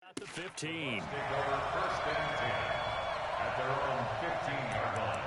At the 15. First and 10 at their own 15-yard line.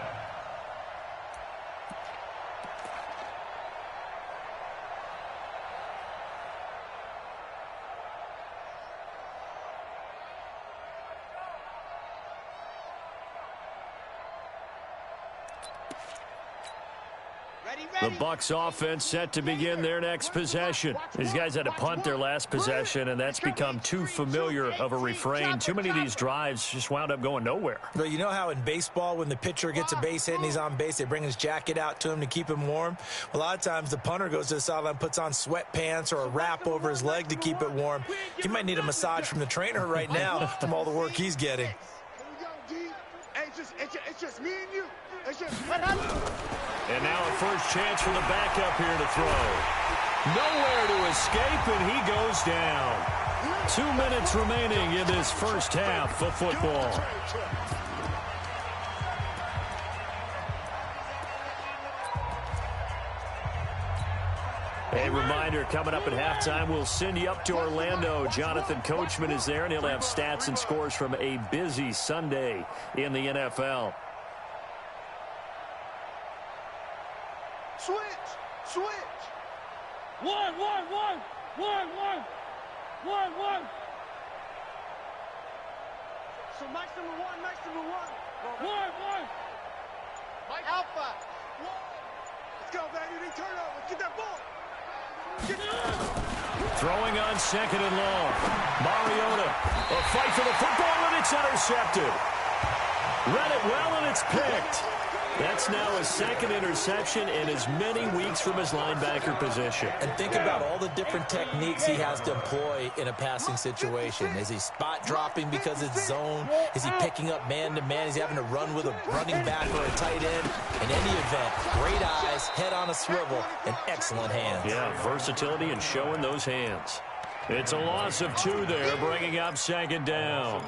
The Bucs offense set to begin their next possession. These guys had to punt their last possession, and that's become too familiar of a refrain. Too many of these drives just wound up going nowhere. But you know how in baseball, when the pitcher gets a base hit and he's on base, they bring his jacket out to him to keep him warm? A lot of times the punter goes to the sideline, puts on sweatpants or a wrap over his leg to keep it warm. He might need a massage from the trainer right now from all the work he's getting. It's just me and you. It's just And now a first chance for the backup here to throw. Nowhere to escape, and he goes down. 2 minutes remaining in this first half of football. A reminder, coming up at halftime, we'll send you up to Orlando. Jonathan Coachman is there, and he'll have stats and scores from a busy Sunday in the NFL. Switch. 1. So Mike's number one. 1. Mike Alpha. 1. Let's go, baby. They turn over. Get that ball. Throwing on second and long. Mariota. A fight for the football, and it's intercepted. Read it well, and it's picked. That's now his second interception in as many weeks from his linebacker position. And think about all the different techniques he has to employ in a passing situation. Is he spot dropping because it's zone? Is he picking up man-to-man? Is he having to run with a running back or a tight end? In any event, great eyes, head on a swivel, and excellent hands. Yeah, versatility and showing those hands. It's a loss of 2 there, bringing up second down.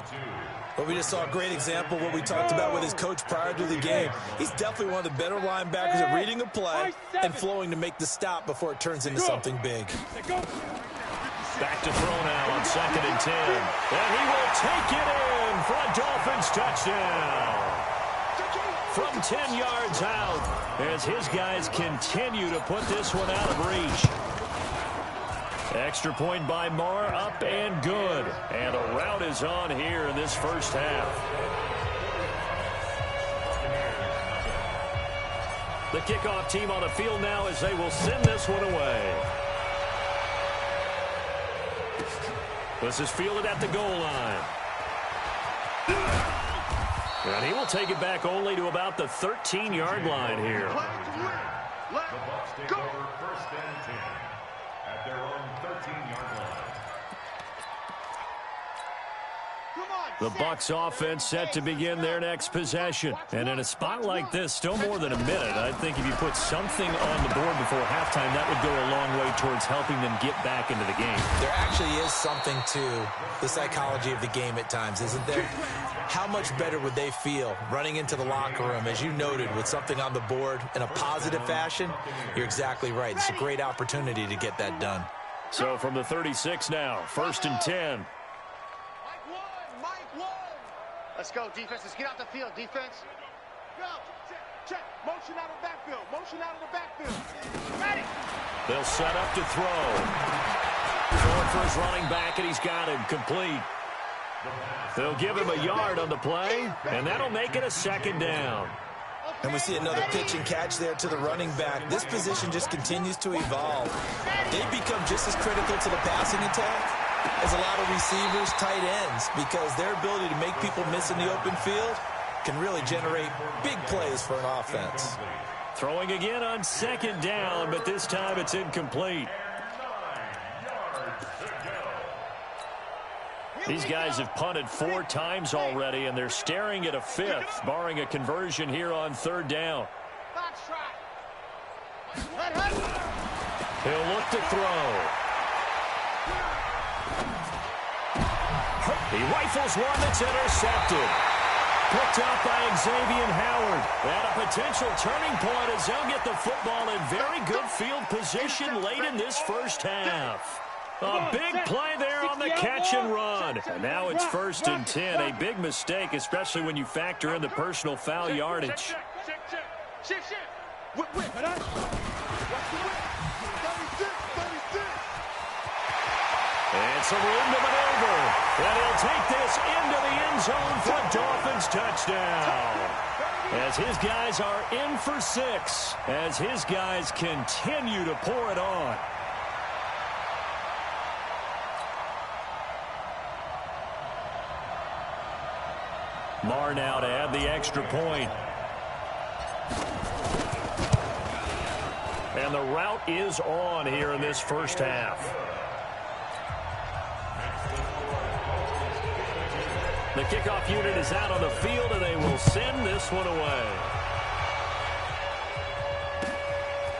Well, we just saw a great example of what we talked about with his coach prior to the game. He's definitely one of the better linebackers at reading a play and flowing to make the stop before it turns into something big. Back to throw now on second and 10. And he will take it in for a Dolphins touchdown. From 10 yards out as his guys continue to put this one out of reach. Extra point by Marr, up and good. And a rout is on here in this first half. The kickoff team on the field now as they will send this one away. This is fielded at the goal line. And he will take it back only to about the 13-yard line here. Let's go. First and 10 at their own 13-yard line. The Bucs offense set to begin their next possession. And in a spot like this, still more than a minute, I think if you put something on the board before halftime, that would go a long way towards helping them get back into the game. There actually is something to the psychology of the game at times, isn't there? How much better would they feel running into the locker room, as you noted, with something on the board in a positive fashion? You're exactly right. It's a great opportunity to get that done. So from the 36 now, first and 10. Let's go, defense. Let's get out the field, defense. Go. Check. Motion out of the backfield. Motion out of the backfield. Ready. They'll set up to throw. Throwing for his running back, and he's got him complete. They'll give him a yard on the play, and that'll make it a second down. And we see another pitch and catch there to the running back. This position just continues to evolve. They've become just as critical to the passing attack as a lot of receivers, tight ends, because their ability to make people miss in the open field can really generate big plays for an offense. Throwing again on second down, but this time it's incomplete. These guys have punted 4 times already, and they're staring at a 5th, barring a conversion here on third down. He'll look to throw. He rifles one that's intercepted. Picked up by Xavier Howard. And a potential turning point as they'll get the football in very good field position late in this first half. A big play there on the catch and run. And now it's 1st and 10. A big mistake, especially when you factor in the personal foul yardage. And some room to maneuver. And he'll take this into the end zone for a Dolphins touchdown. As his guys are in for 6. As his guys continue to pour it on. Marr now to add the extra point. And the route is on here in this first half. The kickoff unit is out on the field, and they will send this one away.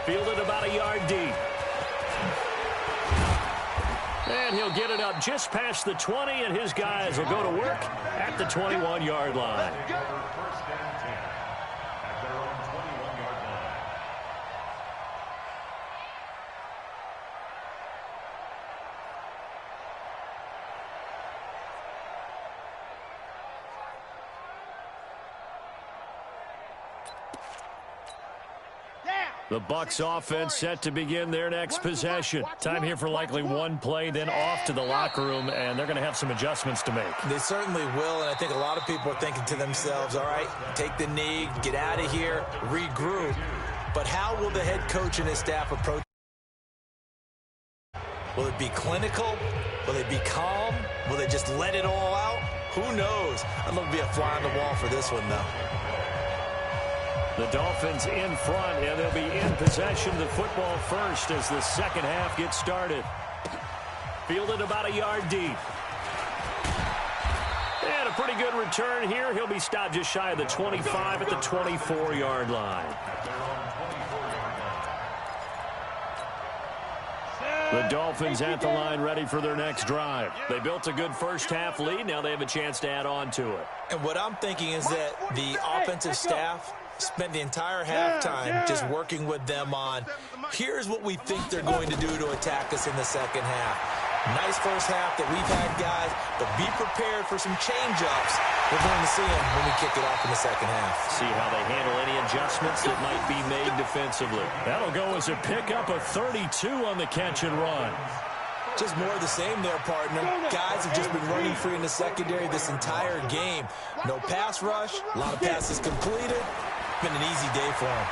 Fielded about a yard deep. And he'll get it up just past the 20, and his guys will go to work at the 21-yard line. The Bucs offense set to begin their next possession. Time here for likely one play, then off to the locker room, and they're going to have some adjustments to make. They certainly will, and I think a lot of people are thinking to themselves, all right, take the knee, get out of here, regroup. But how will the head coach and his staff approach? Will it be clinical? Will they be calm? Will they just let it all out? Who knows? I'd love to be a fly on the wall for this one, though. The Dolphins in front, and they'll be in possession of the football first as the second half gets started. Fielded about a yard deep. And a pretty good return here. He'll be stopped just shy of the 25 at the 24-yard line. The Dolphins at the line ready for their next drive. They built a good first half lead. Now they have a chance to add on to it. And what I'm thinking is that the offensive staff spent the entire halftime just working with them on, here's what we think they're going to do to attack us in the second half. Nice first half that we've had, guys, but be prepared for some change-ups. We're going to see them when we kick it off in the second half. See how they handle any adjustments that might be made defensively. That'll go as a pickup of 32 on the catch and run. Just more of the same there, partner. Guys have just been running free in the secondary this entire game. No pass rush, a lot of passes completed. Been an easy day for him.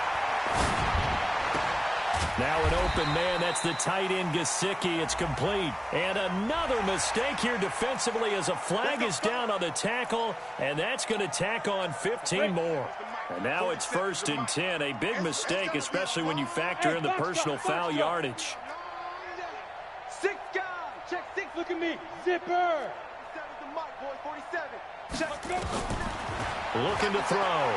Now an open man. That's the tight end, Gesicki. It's complete. And another mistake here defensively as a flag is down on the tackle, and that's going to tack on 15 more. And now it's 1st and 10. A big mistake, especially when you factor in the personal foul yardage. 6 guys. Check 6. Look at me. Zipper. Looking to throw.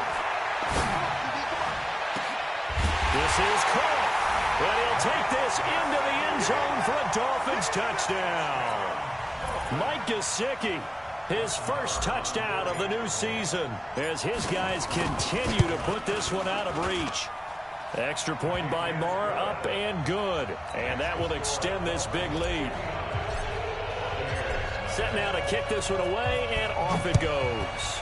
This is caught. And he'll take this into the end zone for a Dolphins touchdown. Mike Gesicki, his first touchdown of the new season as his guys continue to put this one out of reach. Extra point by Marr, up and good. And that will extend this big lead. Set now to kick this one away, and off it goes.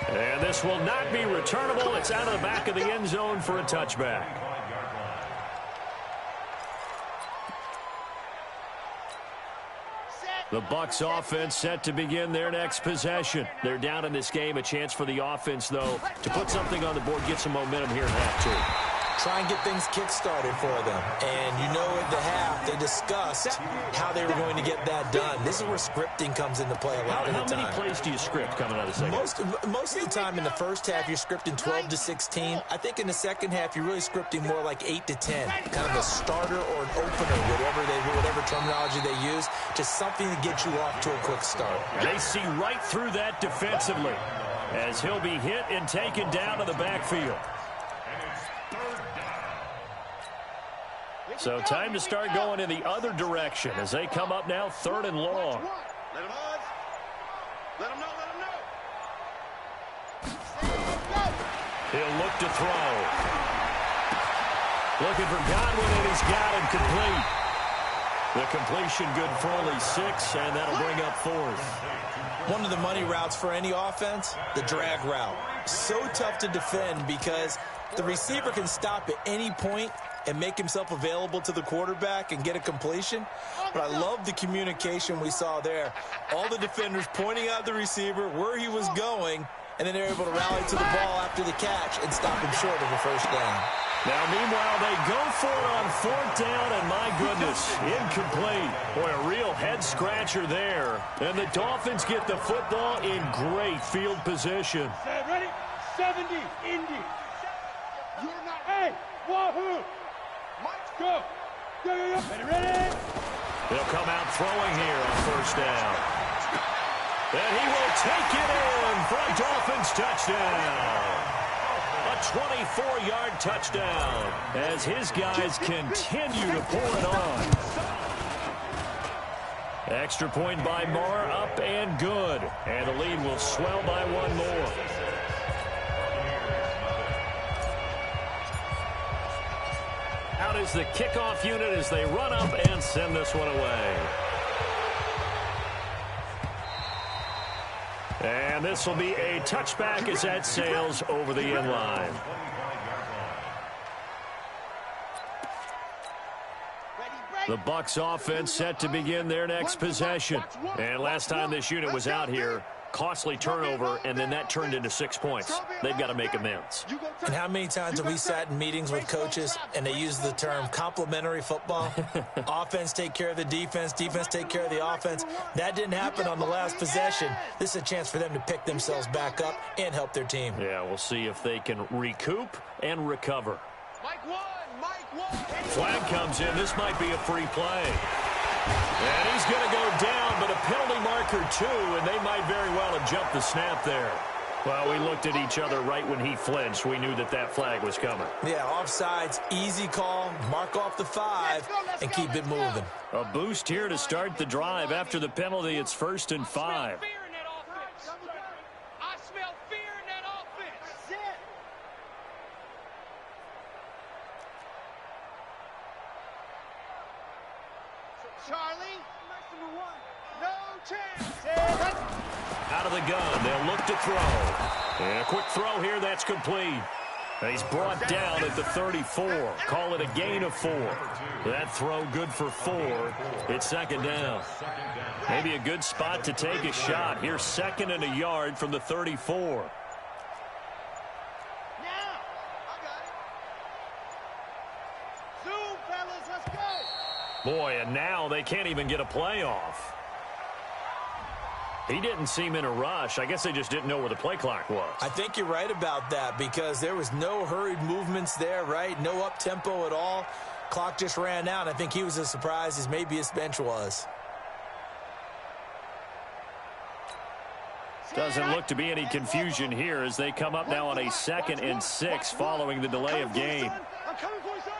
And this will not be returnable. It's out of the back of the end zone for a touchback. The Bucs offense set to begin their next possession. They're down in this game. A chance for the offense, though, to put something on the board, get some momentum here in half two. Try and get things kick-started for them. And you know at the half, they discussed how they were going to get that done. This is where scripting comes into play a lot of the time. How many plays do you script coming out of the second? Most of the time in the first half, you're scripting 12 to 16. I think in the second half, you're really scripting more like 8 to 10. Kind of a starter or an opener, whatever terminology they use. Just something to get you off to a quick start. They see right through that defensively as he'll be hit and taken down to the backfield. So time to start going in the other direction as they come up now 3rd and long. Let him know. He'll look to throw. Looking for Godwin, and he's got him complete. The completion good for only 6, and that'll bring up 4th. One of the money routes for any offense, the drag route. So tough to defend because the receiver can stop at any point and make himself available to the quarterback and get a completion. But I love the communication we saw there. All the defenders pointing out the receiver, where he was going, and then they're able to rally to the ball after the catch and stop him short of a first down. Now, meanwhile, they go for it on 4th down, and my goodness, incomplete. Boy, a real head-scratcher there. And the Dolphins get the football in great field position. Ready? 70, Indy. Hey, Wahoo! Go. Go. Ready? They'll come out throwing here on 1st down. And he will take it in for a Dolphins touchdown. A 24-yard touchdown as his guys continue to pour it on. Extra point by Marr, up and good. And the lead will swell by 1 more. Out is the kickoff unit as they run up and send this one away. And this will be a touchback as that sails over the end line. The Bucs offense set to begin their next possession. And last time this unit was out here, costly turnover, and then that turned into 6 points. They've got to make amends. And how many times have we sat in meetings with coaches and they use the term complementary football? Offense take care of the defense, defense take care of the offense. That didn't happen on the last possession. This is a chance for them to pick themselves back up and help their team. Yeah, we'll see if they can recoup and recover. Flag comes in. This might be a free play. And he's going to go down, but a penalty marker too, and they might very well have jumped the snap there. Well, we looked at each other right when he flinched. We knew that that flag was coming. Yeah, offsides, easy call, mark off the 5, and keep it moving. A boost here to start the drive. After the penalty, it's 1st and 5. I smell fear in that offense. Charlie, no chance. Out of the gun, they'll look to throw. And a quick throw here, that's complete. And he's brought down at the 34. Call it a gain of 4. That throw good for 4. It's 2nd down. Maybe a good spot to take a shot. Here's 2nd and a yard from the 34. Boy, and now they can't even get a play off. He didn't seem in a rush. I guess they just didn't know where the play clock was. I think you're right about that because there was no hurried movements there, right? No up-tempo at all. Clock just ran out. I think he was as surprised as maybe his bench was. Doesn't look to be any confusion here as they come up now on a 2nd and 6 following the delay of game. I'm coming for you, son.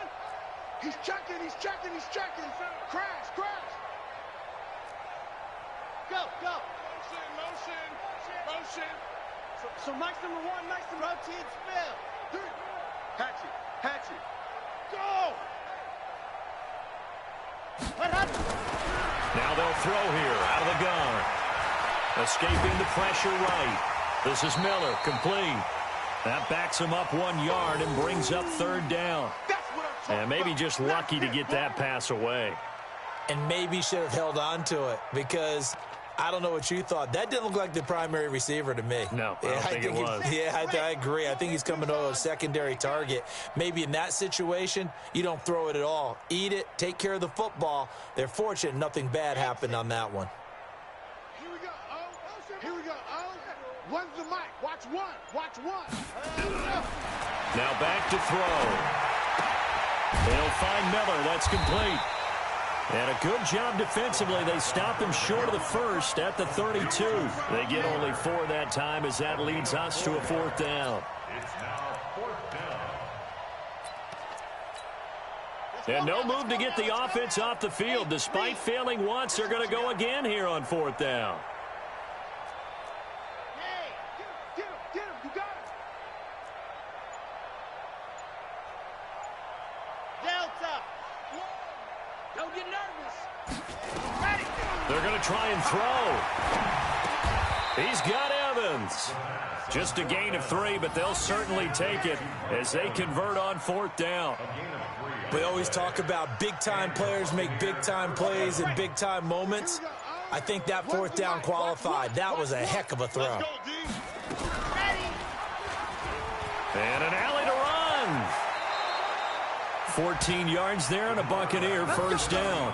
He's checking. Crash. Go. Motion. So Mike's number 1, Mike's number rotate spill. Hatchet. Go. What happened? Now they'll throw here out of the gun. Escaping the pressure right. This is Miller, complete. That backs him up 1 yard and brings up 3rd down. And maybe just lucky to get that pass away. And maybe should have held on to it because I don't know what you thought. That didn't look like the primary receiver to me. No, I don't think it was. I agree. I think he's coming to a secondary target. Maybe in that situation, you don't throw it at all. Eat it, take care of the football. They're fortunate nothing bad happened on that one. Here we go. One's the mic. Watch one. Now back to throw. They'll find Miller. That's complete. And a good job defensively. They stop him short of the 1st at the 32. They get only 4 that time as that leads us to a 4th down. It's now 4th down. And no move to get the offense off the field. Despite failing once, they're going to go again here on 4th down. Get him. You got him. try and throw. He's got Evans. Just a gain of 3, but they'll certainly take it as they convert on 4th down. We always talk about big-time players make big-time plays in big-time moments. I think that 4th down qualified. That was a heck of a throw. And an alley to run. 14 yards there and a Buccaneer first down.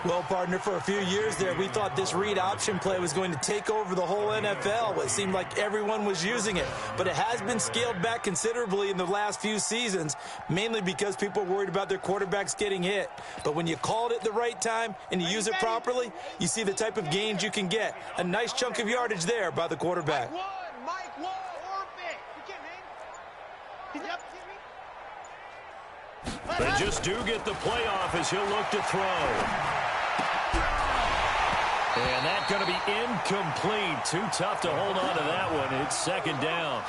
Well, partner, for a few years there, we thought this read option play was going to take over the whole NFL. It seemed like everyone was using it, but it has been scaled back considerably in the last few seasons, mainly because people are worried about their quarterbacks getting hit. But when you call it at the right time and you use it properly, you see the type of gains you can get. A nice chunk of yardage there by the quarterback. Mike Wall, orbit. You get me? Yep. They just do get the playoff as he'll look to throw. And that's going to be incomplete. Too tough to hold on to that one. It's 2nd down.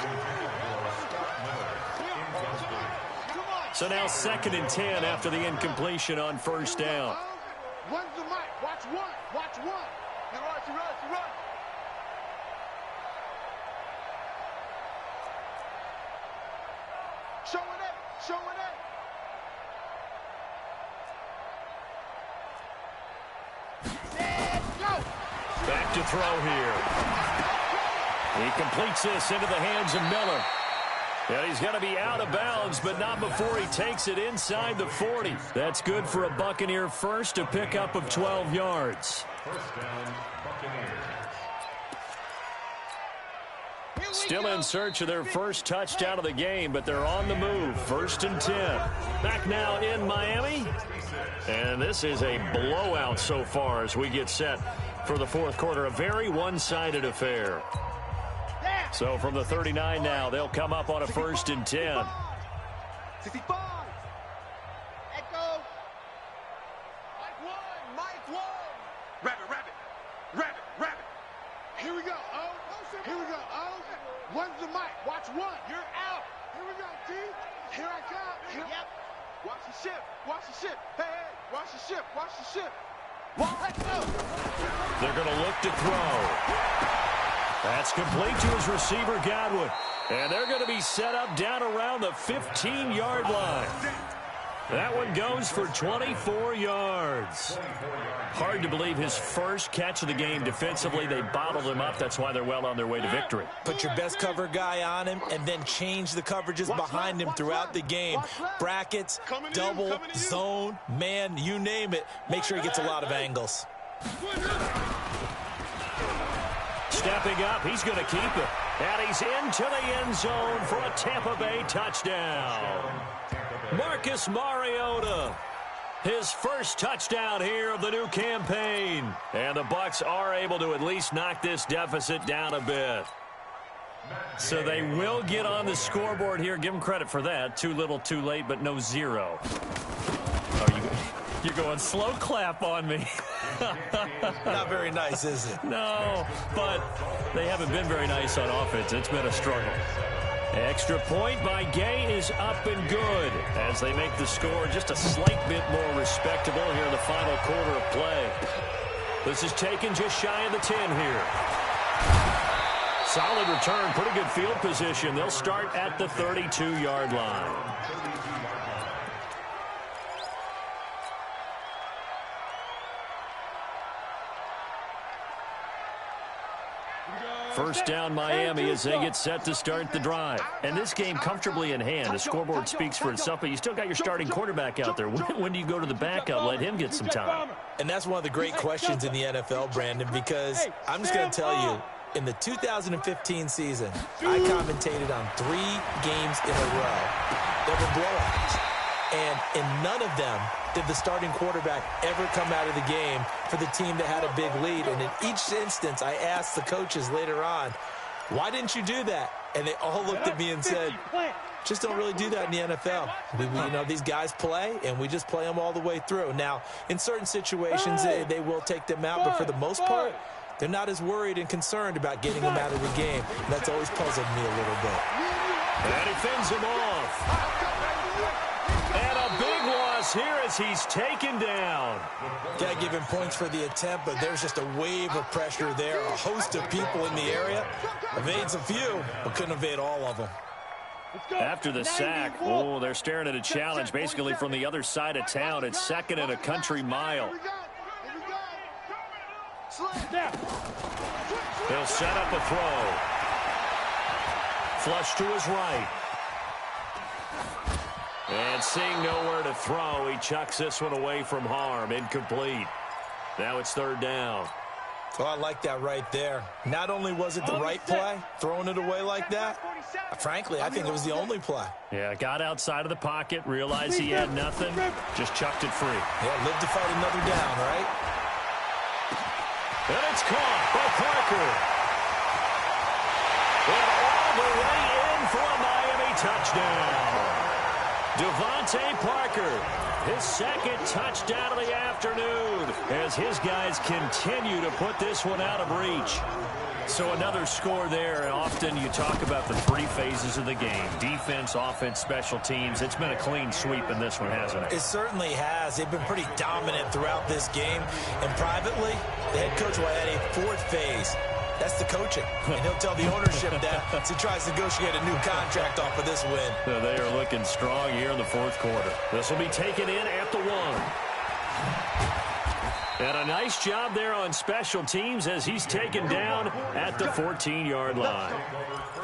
So now 2nd and 10 after the incompletion on 1st down. One's the mic. Watch one. Watch one. You run. Showing it. Back to throw here. He completes this into the hands of Miller. And he's going to be out of bounds, but not before he takes it inside the 40. That's good for a Buccaneer first, a pickup of 12 yards. First down, Buccaneers. Still in search of their first touchdown of the game, but they're on the move. 1st and 10. Back now in Miami. And this is a blowout so far as we get set for the 4th quarter. A very one-sided affair. So from the 39 now, they'll come up on a 1st and 10. 65. Echo. Mike one. Rabbit. Here we go. One's the mic. Watch one. You're out. Here we go, T. Here I come. Yep. Watch the ship. Hey. Watch the ship. Let's go. They're going to look to throw. That's complete to his receiver, Godwin. And they're going to be set up down around the 15-yard line. That one goes for 24 yards. Hard to believe his first catch of the game defensively. They bottled him up. That's why they're well on their way to victory. Put your best cover guy on him and then change the coverages behind him throughout the game. Brackets, double, zone, man, you name it. Make sure he gets a lot of angles. Stepping up, he's going to keep it. And he's into the end zone for a Tampa Bay touchdown. Marcus Mariota, his first touchdown here of the new campaign. And the Bucs are able to at least knock this deficit down a bit. So they will get on the scoreboard here. Give them credit for that. Too little, too late, but no 0. You're going slow clap on me. Not very nice, is it? No, but they haven't been very nice on offense. It's been a struggle. Extra point by Gay is up and good as they make the score just a slight bit more respectable here in the final quarter of play. This is taken just shy of the 10 here. Solid return, pretty good field position. They'll start at the 32-yard line. First down Miami as they get set to start the drive. And this game comfortably in hand. The scoreboard speaks for itself, but you still got your starting quarterback out there. When do you go to the backup? Let him get some time. And that's one of the great questions in the NFL, Brandon, because I'm just going to tell you, in the 2015 season, I commentated on 3 games in a row. There were blowouts. And in none of them did the starting quarterback ever come out of the game for the team that had a big lead. And in each instance, I asked the coaches later on, why didn't you do that? And they all looked at me and said, just don't really do that in the NFL. You know, these guys play, and we just play them all the way through. Now, in certain situations, they will take them out, but for the most part, they're not as worried and concerned about getting them out of the game. And that's always puzzled me a little bit. And he fends him off. And a big loss falls here as he's taken down. Got to give him points for the attempt, but there's just a wave of pressure there. A host of people in the area. Evades a few, but couldn't evade all of them. After the sack, oh, they're staring at a challenge basically from the other side of town. It's second and a country mile. He'll set up a throw. Flush to his right. And seeing nowhere to throw, he chucks this one away from harm. Incomplete. Now it's third down. Oh, I like that right there. Not only was it the right play, throwing it away like that, frankly, I think it was the only play. Yeah, got outside of the pocket, realized he had nothing, just chucked it free. Yeah, lived to fight another down, right? And it's caught by Parker. And all the way in for a Miami touchdown. Devontae Parker, his second touchdown of the afternoon as his guys continue to put this one out of reach. So another score there, and often you talk about the three phases of the game. Defense, offense, special teams. It's been a clean sweep in this one, hasn't it? It certainly has. They've been pretty dominant throughout this game. And privately, the head coach will add a fourth phase. That's the coaching. And he'll tell the ownership that as he tries to negotiate a new contract off of this win. So they are looking strong here in the fourth quarter. This will be taken in at the 1. And a nice job there on special teams as he's taken down at the 14-yard line.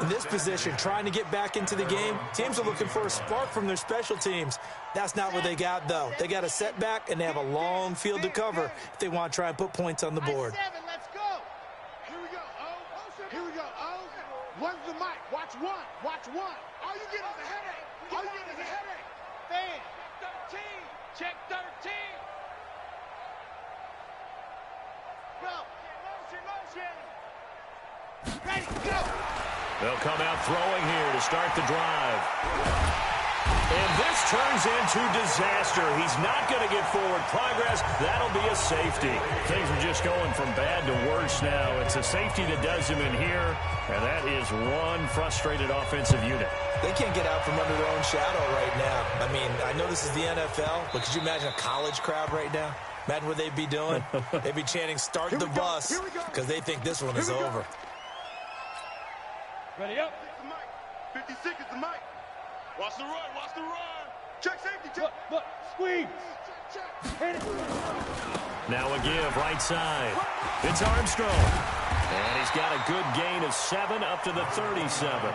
In this position, trying to get back into the game, teams are looking for a spark from their special teams. That's not what they got, though. They got a setback, and they have a long field to cover if they want to try and put points on the board. Let's go. Here we go, O. Here we go, O. One's the mic. Watch one. Watch one. All you get is a headache. All you get is a headache. Fan. 13. Check 13. Go. Motion. Ready, go. They'll come out throwing here to start the drive. And this turns into disaster. He's not going to get forward progress. That'll be a safety. Things are just going from bad to worse now. It's a safety that does him in here, and that is one frustrated offensive unit. They can't get out from under their own shadow right now. I mean, I know this is the NFL, but could you imagine a college crowd right now? Imagine what they'd be doing. They'd be chanting, start the bus, because they think this one is over. Ready up. 56 is the mic. Watch the run. Watch the run. Check safety. Check. Look. Squeeze. Check. Now a give right side. It's Armstrong. And he's got a good gain of 7 up to the 37.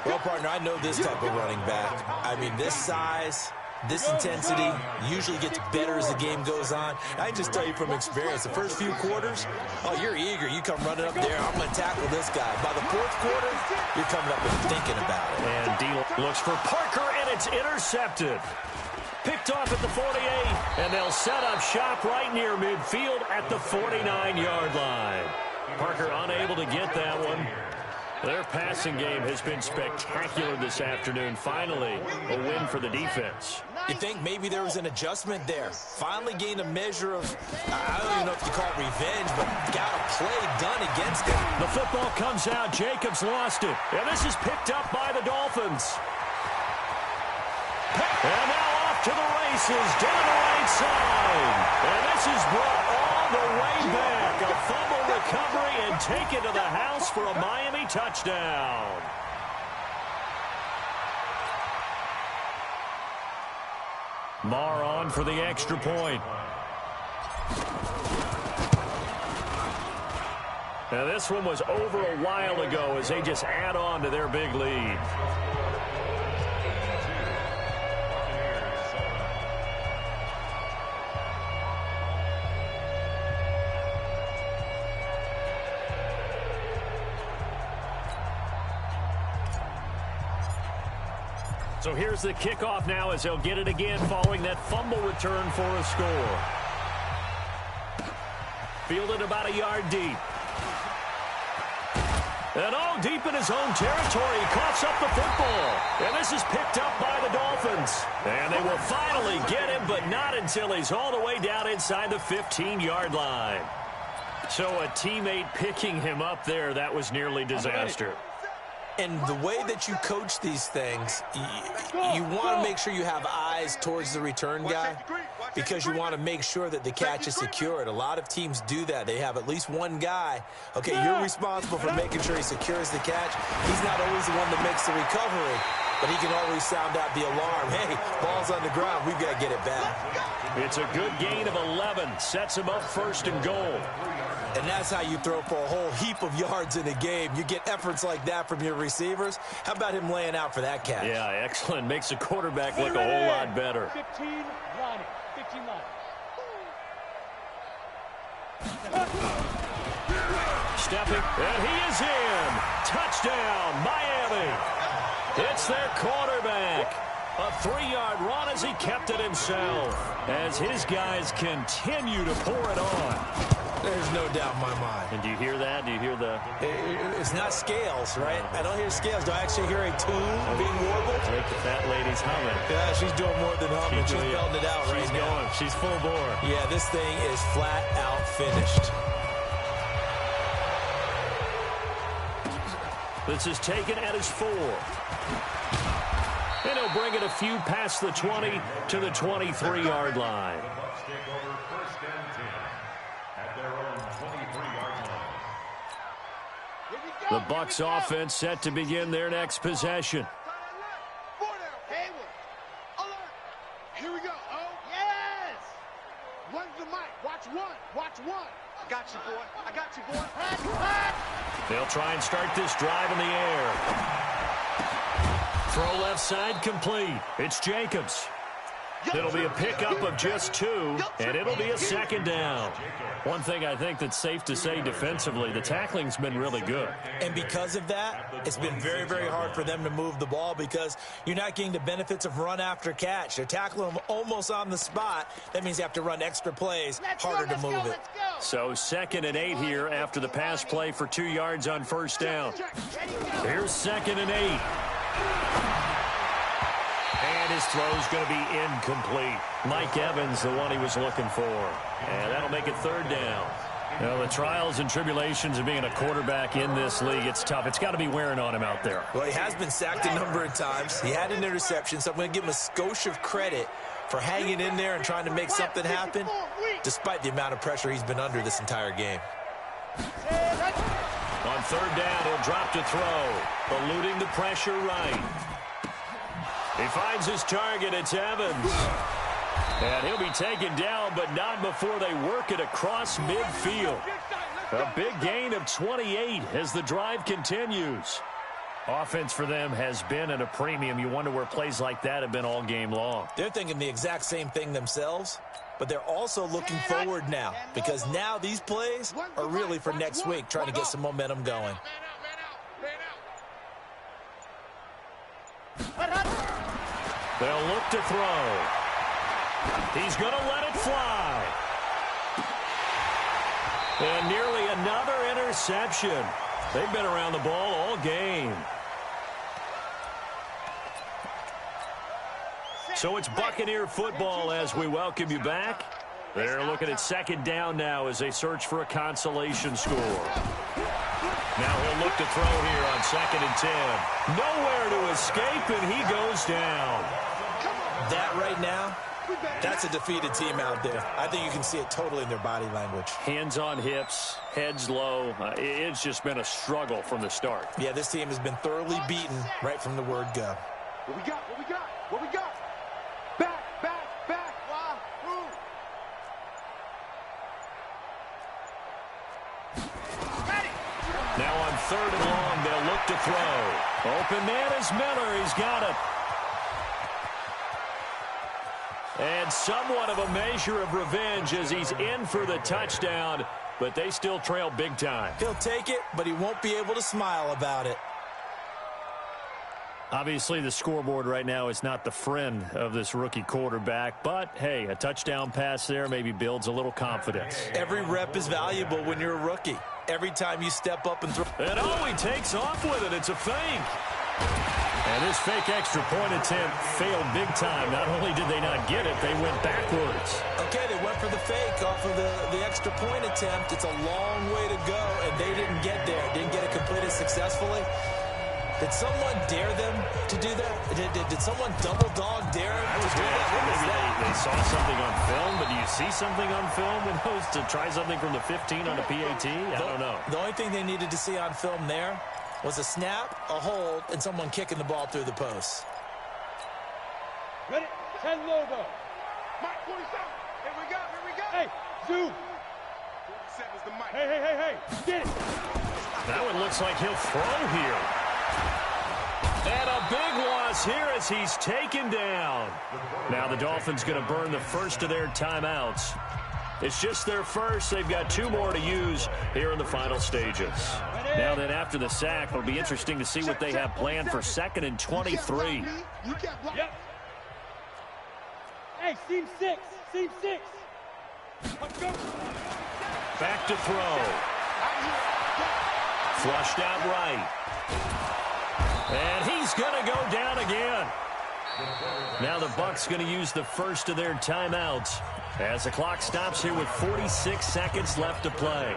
Well, partner, I know this type of running back. I mean, this size, this intensity usually gets better as the game goes on. I can just tell you from experience, the first few quarters, oh, you're eager. You come running up there, I'm going to tackle this guy. By the fourth quarter, you're coming up and thinking about it. And D looks for Parker, and it's intercepted. Picked off at the 48, and they'll set up shop right near midfield at the 49-yard line. Parker unable to get that one. Their passing game has been spectacular this afternoon. Finally, a win for the defense. You think maybe there was an adjustment there. Finally gained a measure of, I don't even know if you call it revenge, but got a play done against him. The football comes out. Jacobs lost it. And this is picked up by the Dolphins. And now off to the races down the right side. And this is brought all the way back. A fumble recovery and taken to the house for a Miami touchdown. Marr on for the extra point. Now this one was over a while ago as they just add on to their big lead. So here's the kickoff now as they'll get it again following that fumble return for a score. Fielded about a yard deep. And all deep in his own territory, he coughs up the football. And this is picked up by the Dolphins. And they will finally get him, but not until he's all the way down inside the 15-yard line. So a teammate picking him up there, that was nearly disaster. And the way that you coach these things, you want to make sure you have eyes towards the return guy because you want to make sure that the catch is secured. A lot of teams do that. They have at least one guy. Okay, you're responsible for making sure he secures the catch. He's not always the one that makes the recovery, but he can always sound out the alarm. Hey, ball's on the ground. We've got to get it back. It's a good gain of 11. Sets him up 1st and goal. And that's how you throw for a whole heap of yards in a game. You get efforts like that from your receivers. How about him laying out for that catch? Yeah, excellent. Makes the quarterback look a whole lot better. 15 line. 15 line. Stepping, and he is in. Touchdown, Miami. It's their quarterback. A 3-yard run as he kept it himself. As his guys continue to pour it on. There's no doubt in my mind. And do you hear that? Do you hear the... It's not scales, right? I don't hear scales. Do I actually hear a tune being warbled? I think the fat lady's humming. Yeah, she's doing more than humming. She's belting it out right now. She's going. She's full bore. Yeah, this thing is flat out finished. This is taken at his 4. And he'll bring it a few past the 20 to the 23-yard line. The Bucs take over 1st and 10 at their own 23-yard line. The Bucs offense set to begin their next possession. Here we go. Oh, yes. One's the mic. Watch one. Watch one. I got you, boy. I got you, boy. They'll try and start this drive in the air. Throw left side complete. It's Jacobs. It'll be a pickup of just 2, and it'll be a 2nd down. One thing I think that's safe to say defensively, the tackling's been really good. And because of that, it's been very, very hard for them to move the ball because you're not getting the benefits of run after catch. They're tackling them almost on the spot. That means you have to run extra plays, harder to move it. So 2nd and 8 here after the pass play for 2 yards on 1st down. Here's 2nd and 8. And his throw's going to be incomplete. Mike Evans, the one he was looking for. And that'll make it 3rd down. You know, the trials and tribulations of being a quarterback in this league, it's tough. It's got to be wearing on him out there. Well, he has been sacked a number of times. He had an interception, so I'm going to give him a skosh of credit for hanging in there and trying to make something happen, despite the amount of pressure he's been under this entire game. On 3rd down, he'll drop to throw, eluding the pressure right. He finds his target. It's Evans. And he'll be taken down, but not before they work it across midfield. A big gain of 28 as the drive continues. Offense for them has been at a premium. You wonder where plays like that have been all game long. They're thinking the exact same thing themselves, but they're also looking forward now because now these plays are really for next week, trying to get some momentum going. They'll look to throw. He's going to let it fly. And nearly another interception. They've been around the ball all game. So it's Buccaneer football as we welcome you back. They're looking at 2nd down now as they search for a consolation score. Now he'll look to throw here on 2nd and 10. Nowhere to escape, and he goes down. That right now, that's a defeated team out there. I think you can see it totally in their body language. Hands on hips, heads low. It's just been a struggle from the start. Yeah, this team has been thoroughly beaten right from the word go. What we got? What we got? What we got? Back, back, back. Wahoo! Now on 3rd and long, they'll look to throw. Open man is Miller. He's got it. And somewhat of a measure of revenge as he's in for the touchdown, but they still trail big time. He'll take it, but he won't be able to smile about it. Obviously, the scoreboard right now is not the friend of this rookie quarterback, but, hey, a touchdown pass there maybe builds a little confidence. Every rep is valuable when you're a rookie. Every time you step up and throw. And oh, he takes off with it. It's a fake. And this fake extra point attempt failed big time. Not only did they not get it, they went backwards. Okay, they went for the fake off of the extra point attempt. It's a long way to go, and they didn't get there. Didn't get it completed successfully. Did someone dare them to do that? Did someone double dog dare them to do that? Maybe they saw something on film, but do you see something on film in those to try something from the 15 on a PAT? I don't know. The only thing they needed to see on film there was a snap, a hold, and someone kicking the ball through the post. Ready? 10 logo. Mike 47. Here we go. Here we go. Hey, zoom. 47's the mic. Hey. Get it. That one looks like he'll throw here. And a big loss here as he's taken down. Now the Dolphins going to burn the first of their timeouts. It's just their first. They've got 2 more to use here in the final stages. Now then, after the sack, it'll be interesting to see what they have planned for 2nd and 23. Yep. Hey, seam 6. Seam 6. Let's go. Back to throw. Flushed out right. And he's going to go down again. Now the Bucs going to use the first of their timeouts as the clock stops here with 46 seconds left to play.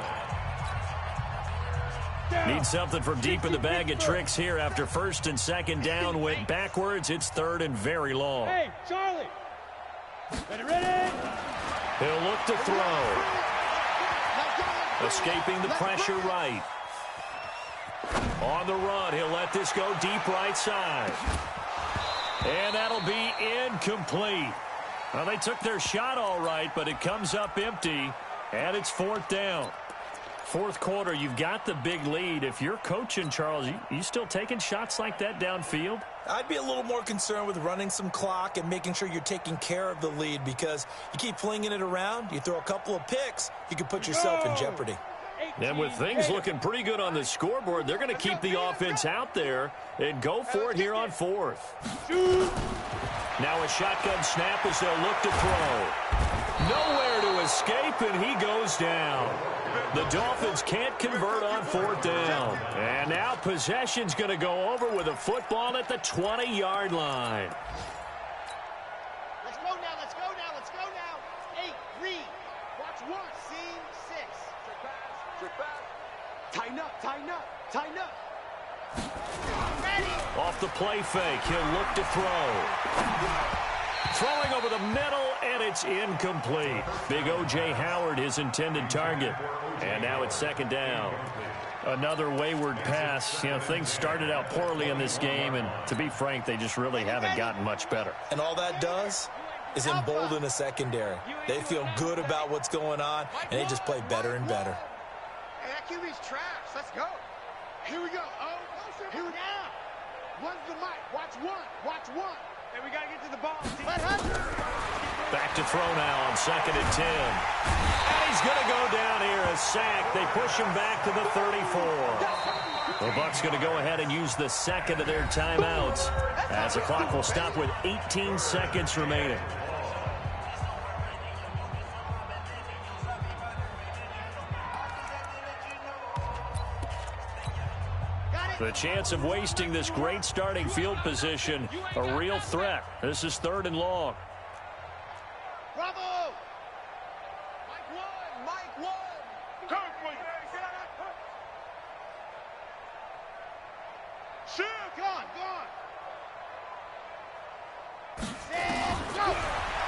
Need something from deep in the bag of tricks here after 1st and 2nd down went backwards. It's 3rd and very long. Hey, Charlie. Ready? He'll look to throw. Escaping the pressure right. On the run, he'll let this go deep right side. And that'll be incomplete. Well, they took their shot all right, but it comes up empty, and it's 4th down. 4th quarter, you've got the big lead. If you're coaching, Charles, you still taking shots like that downfield? I'd be a little more concerned with running some clock and making sure you're taking care of the lead, because you keep flinging it around, you throw a couple of picks, you can put yourself in jeopardy. And with things looking pretty good on the scoreboard, they're going to keep the offense out there and go for it here on 4th. Now a shotgun snap as they'll look to throw. Nowhere to escape, and he goes down. The Dolphins can't convert on 4th down. And now possession's going to go over with a football at the 20-yard line. Let's go now. Hey, read. Watch 1. Seam 6. Trick pass. Tighten up. Ready. Off the play fake, he'll look to throw. Throwing over the middle, and it's incomplete. Big O.J. Howard, his intended target. And now it's 2nd down. Another wayward pass. You know, things started out poorly in this game, and to be frank, they just really haven't gotten much better. And all that does is embolden a secondary. They feel good about what's going on, and they just play better and better. Hey, that QB's trash. Let's go. Here we go. Here we go. One's the mic. Watch 1. Hey, we got to get to the ball. Back to throw now on 2nd and 10. And he's going to go down here, a sack. They push him back to the 34. The Bucs going to go ahead and use the 2nd of their timeouts as the clock will stop with 18 seconds remaining. The chance of wasting this great starting field position, a real threat. This is 3rd and long. Bravo! Mike 1. Come, please. Shoot! Go on. Set, go!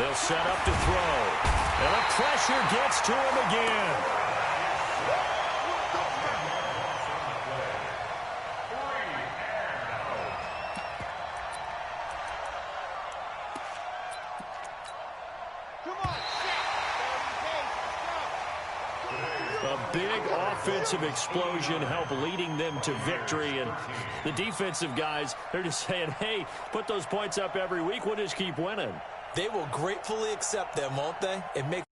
They'll set up to throw. And the pressure gets to him again. A big offensive explosion helped leading them to victory. And the defensive guys, they're just saying, hey, put those points up every week. We'll just keep winning. They will gratefully accept them, won't they? It makes